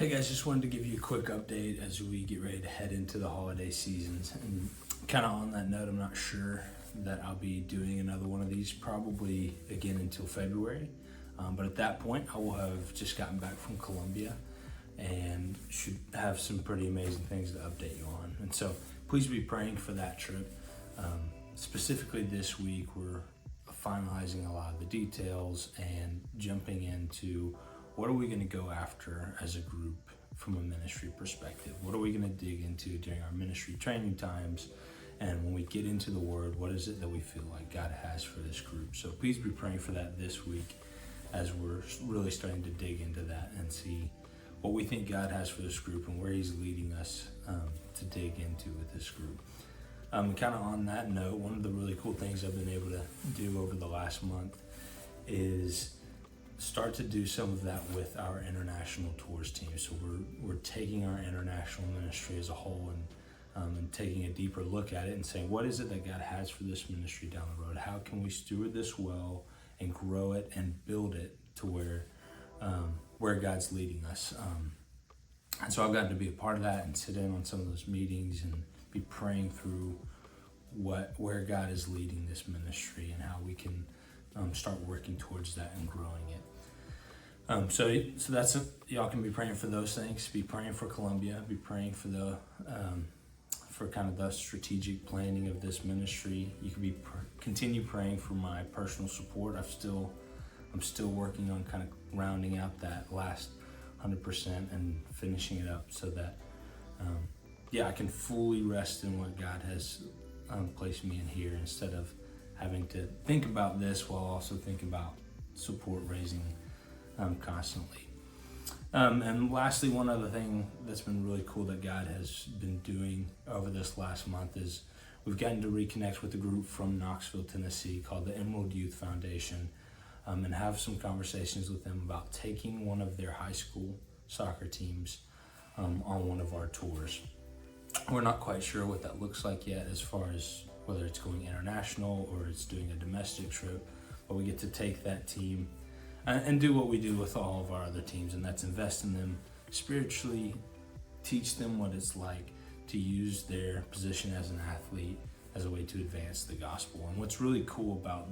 Hey guys, just wanted to give you a quick update as we get ready to head into the holiday seasons. And kind of on that note, I'm not sure that I'll be doing another one of these probably again until February. But at that point, I will have just gotten back from Colombia and should have some pretty amazing things to update you on. And so please be praying for that trip. Specifically this week, we're finalizing a lot of the details and jumping into what are we going to go after as a group from a ministry perspective? What are we going to dig into during our ministry training times? And when we get into the Word, what is it that we feel like God has for this group? So please be praying for that this week as we're really starting to dig into that and see what we think God has for this group and where He's leading us to dig into with this group. Kind of on that note, one of the really cool things I've been able to do over the last month is start to do some of that with our international tours team. So we're taking our international ministry as a whole and taking a deeper look at it and saying, what is it that God has for this ministry down the road? How can we steward this well and grow it and build it to where God's leading us? And so I've gotten to be a part of that and sit in on some of those meetings and be praying through where God is leading this ministry and how we can start working towards that and growing it. So that's it. Y'all can be praying for those things. Be praying for Colombia. Be praying for for kind of the strategic planning of this ministry. You can continue praying for my personal support. I'm still working on kind of rounding out that last 100% and finishing it up so that I can fully rest in what God has placed me in here instead of having to think about this while also think about support raising constantly. And lastly, one other thing that's been really cool that God has been doing over this last month is we've gotten to reconnect with a group from Knoxville, Tennessee called the Emerald Youth Foundation and have some conversations with them about taking one of their high school soccer teams on one of our tours. We're not quite sure what that looks like yet as far as whether it's going international or it's doing a domestic trip, but we get to take that team and do what we do with all of our other teams, and that's invest in them spiritually, teach them what it's like to use their position as an athlete as a way to advance the gospel. And what's really cool about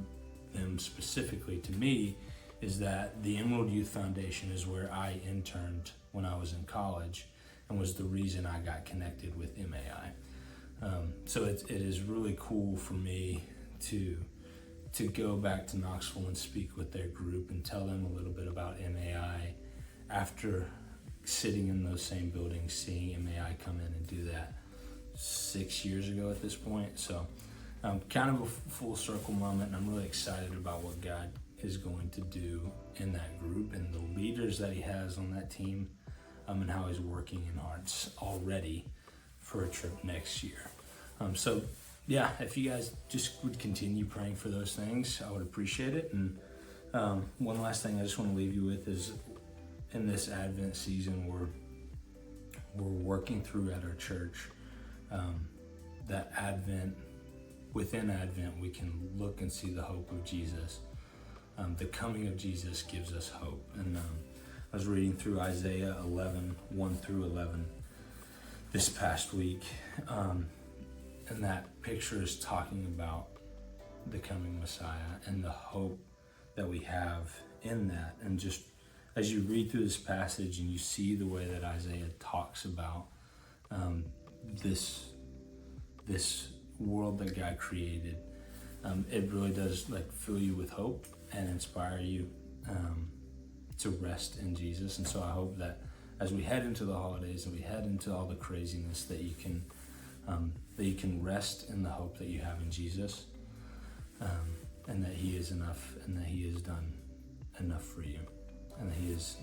them specifically to me is that the Emerald Youth Foundation is where I interned when I was in college and was the reason I got connected with MAI. So it is really cool for me to go back to Knoxville and speak with their group and tell them a little bit about MAI after sitting in those same buildings, seeing MAI come in and do that 6 years ago at this point. So kind of a full circle moment, and I'm really excited about what God is going to do in that group and the leaders that He has on that team and how He's working in hearts already for a trip next year. If you guys just would continue praying for those things, I would appreciate it. And one last thing I just want to leave you with is in this Advent season, we're working through at our church that within Advent, we can look and see the hope of Jesus. The coming of Jesus gives us hope. And I was reading through Isaiah 11, 1 through 11 this past week. And that picture is talking about the coming Messiah and the hope that we have in that. And just as you read through this passage and you see the way that Isaiah talks about this world that God created, it really does fill you with hope and inspire you to rest in Jesus. And so I hope that as we head into the holidays and we head into all the craziness, that you can rest in the hope that you have in Jesus, and that He is enough, and that He has done enough for you, and that He has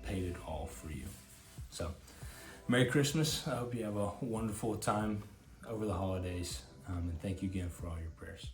paid it all for you. So, Merry Christmas. I hope you have a wonderful time over the holidays, and thank you again for all your prayers.